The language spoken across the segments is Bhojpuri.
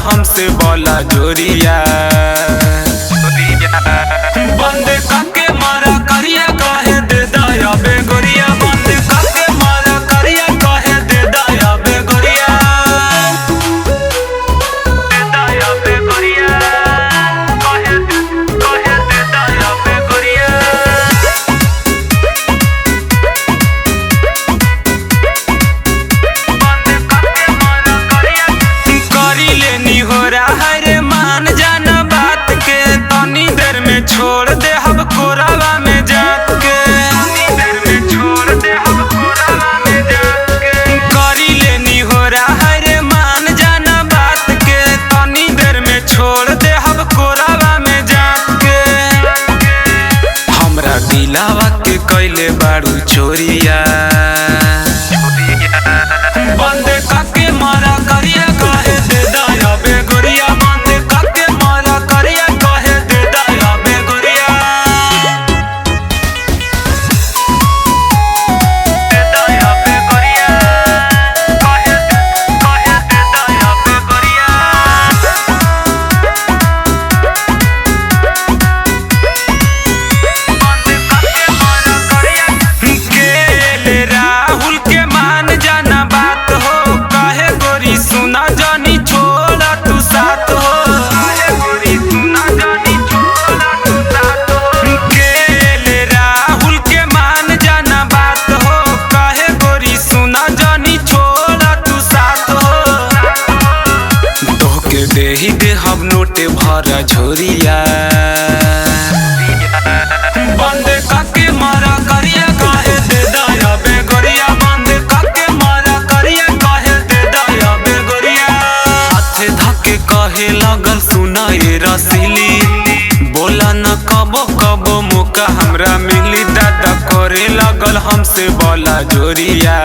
हमसे बोला जोरिया। बंद काके मारा करिया कहे दे दया बेगोरिया। बंद काके मारा करिया कहे दे दया बेगोरिया। दे दया बेगोरिया कहे दे दया बेगोरिया। छोड़ दे हम कोरावा में जात के। छोड़ दे हम कोरावा में जात के। करी लेनी हो रहा है रे मान जाना बात के। तनी देर में छोड़ दे हम कोरावा में जात के। हमरा दिलावा के कैले बाड़ू चोरिया। बंद काके मारा करिया कहे दे दया बेगोरिया। बंद काके मारा करिया कहे दे दया बेगोरिया। दे दया बेगोरिया कहे दे दया बेगोरिया। बंद काके मारा करिया केले राहुल के मान जाना बात हो। काहे गोरी सुना जानी छोड़ा तू साथ हो। काहे गोरी सुना जानी छोड़ा तू साथ हो। केले राहुल के मान जाना बात हो। काहे गोरी सुना जानी छोड़ा तू साथ हो। तोहके देही दे हम नोटे भरा झोरिया। बंद काके मारा करिया कहे दे दया बेगोरिया। बंद काके मारा करिया कहे दे दया बेगोरिया। हाथे धके कहे लगल सुना ये रसीली। बोला न कबो कबो मौका हमरा मिली। दादा करे लगल हमसे बोला जोरिया।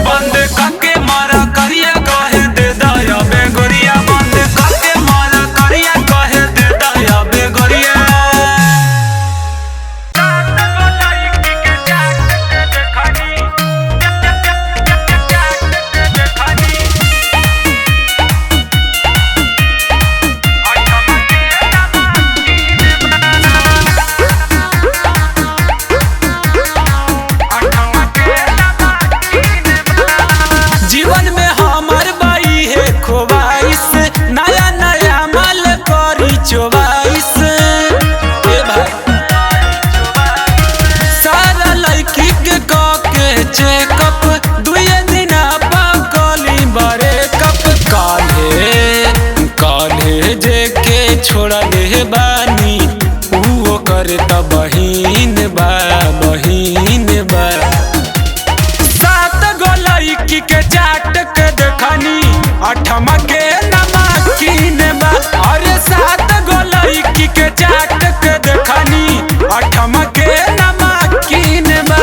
बंद काके मारा करिया कहे दे दया बेगोरिया। बंद काके मारा करिया कहे दे दया बेगोरिया। जीवन में हमर बाई है खोवाइस। नया नया माल करी चोवाइस। ए भाई सारा लड़की के के चेकअप। दुए दिना पाकली बड़े कप। काले जे के छोड़ा दे बानी। ऊ करे त बहिन बा बहिन बा। सात गो लड़की के चाट के देखनी। अठमा के नमकीन बा। अरे सात गो लड़की के चाट के देखनी। अठमा के नमकीन बा।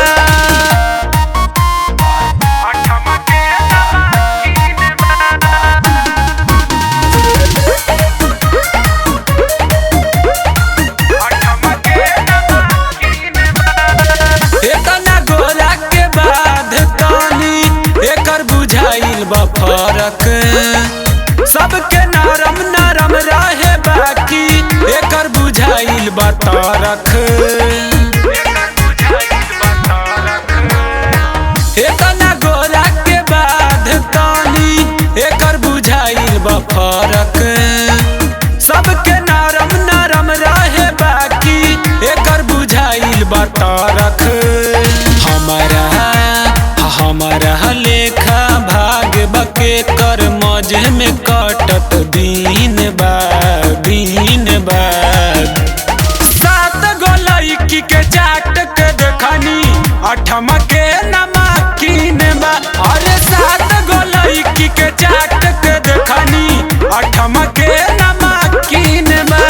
अठमा के नमकीन बा। अठमा के नमकीन बा। एतना गोरा के बाद तानी एकर बुझाइल बा फरक। सबके नरम नरम रहे बाकी एकर बुझाइल बा तरक। एतना गोरा के बाद तानी एकर बुझाइल बा फरक। सबके नरम नरम रहे बाकी एकर बुझाइल बा तरक। हमारा लेखा भाग बके कर मौजे में कटत दिन बा दिन बा। सात गो लड़की के चाट के देखनी। अठमा के नमकीन बा। अरे सात गो लड़की के चाट के देखनी। अठमा के नमकीन बा।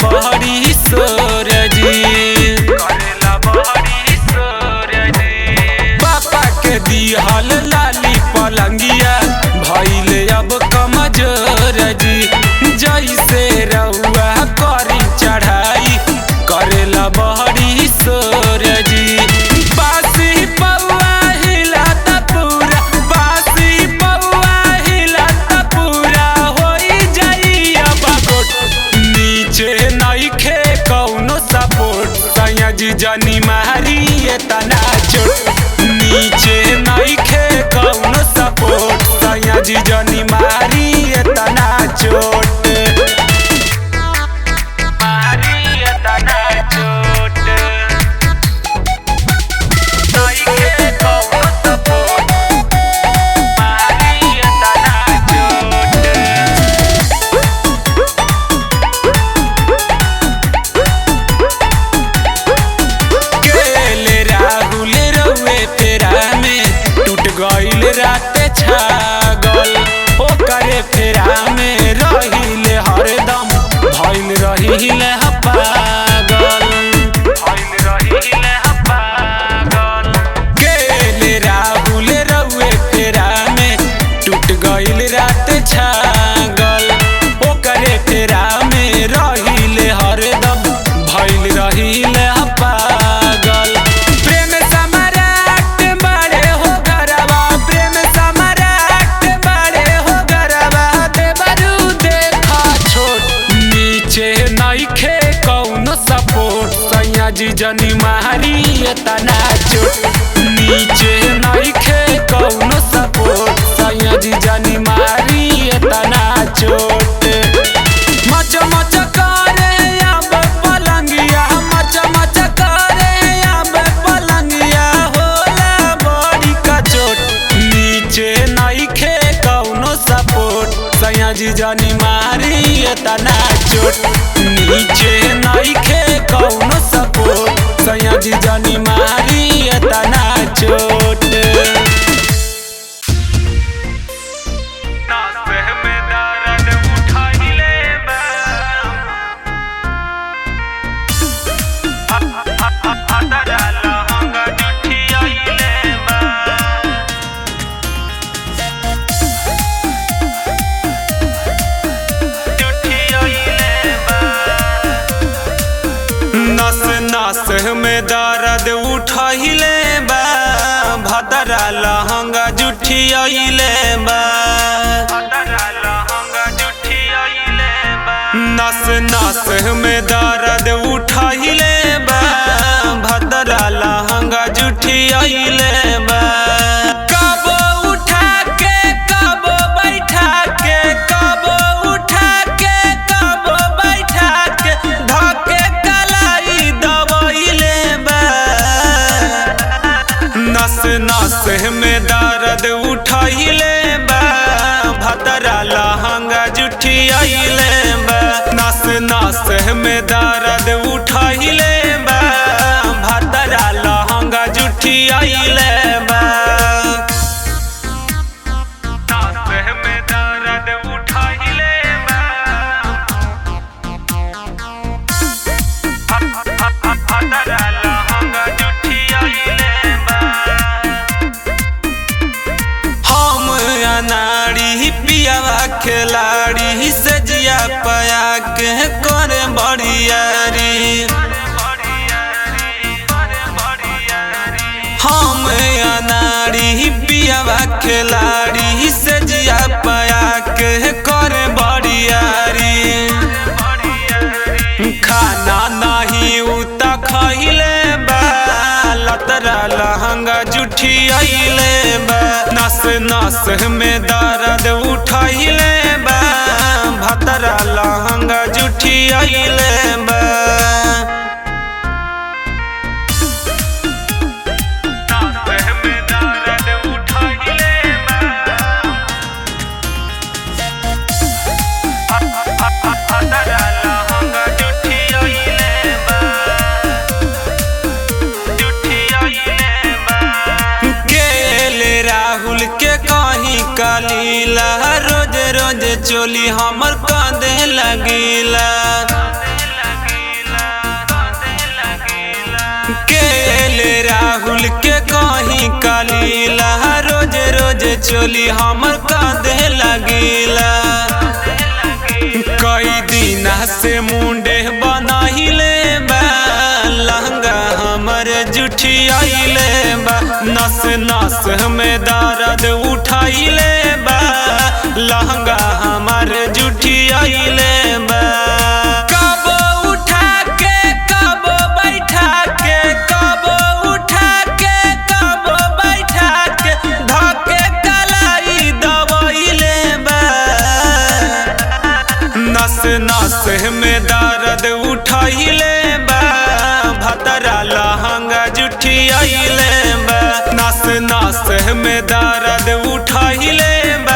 बहरी सोरजी पापा के दिहल लाली पलंगिया भइले अब कमजोर जी जैसे रउआ करी चढ़ाई करेला बहरी सोरजी बासी पौआ हिलाता पूरा बासी पौआ हिलाता पूरा होई जाई अब गोट नीचे नइखे कौनो सपोर्ट सैया जी जानी मारी एतना चोट नीचे नइखे कौनो सपोर्ट सैया जी जानी मारी एतना चोट गइल राते छागल ओकरे फेरा में रहिले हरदम भइल रहिले पागल केले राहुल रउए फेरा में टूट गइल राते छागल ओकरे फेरा में रहिले हरदम भइल रहिले पागल प्रेम सम्राट बड़े हो गरबा प्रेम सम्राट बड़े हो गरबा देवरू देखा छोट नीचे नइखे कौनो सपोर्ट सैया जी जनी मारी एतना चोट नीचे नइखे कौनो सपोर्ट सैया जी जनी मारी एतना चोट मच मच करे अब पलंगिया मच मच करे अब पलंगिया होला बड़ी का चोट नीचे नइखे कौनो सपोर्ट सैया जी जानी मारी एतना चोट नीचे नइखे कौनो सपोर्ट सैया जी जानी मारी एतना चोट नस नस में दर्द उठहिले बा भदरा लहंगा जुठियले बा नस नस में दर्द उठहिले बा भदरा लहंगा जुठियले बा कबो उठा के कबो बैठा के कबो उठा के कबो बैठा के धके कलाई दबइले बा नस नस में दर्द उठहिले बा भदरा लहंगा जुठियले बा नस नस में दर्द उठहिले बा भदरा लहंगा जुठियले बा नाड़ी पियावा खिलाड़ी से जिया पया के करे बड़ियारी हम अनाड़ी पियावा खिलाड़ी से जिया पया के करे बड़ियारी खाना नहीं उता खइले बा लतरा लहंगा जुठियले बा नस नस में दर्द उठहिले बा भदरा लहंगा जुठियले बा कालीला रोज रोज चोली हमर कांदे लगीला के कहीं कालीला, रोज रोज चोली हमर कांधे लगीला। कई दिन से मुंडे बनाइले बा, लहंगा हमर जुठियाइले बा। नस नस में दर्द उठाइले बा, लहंगा हमर जुठियाइले बा। नस नस में दर्द उठाइले बा, भतरा लहंगा जुठियाइले बा। नस नस में दर्द उठाइले बा,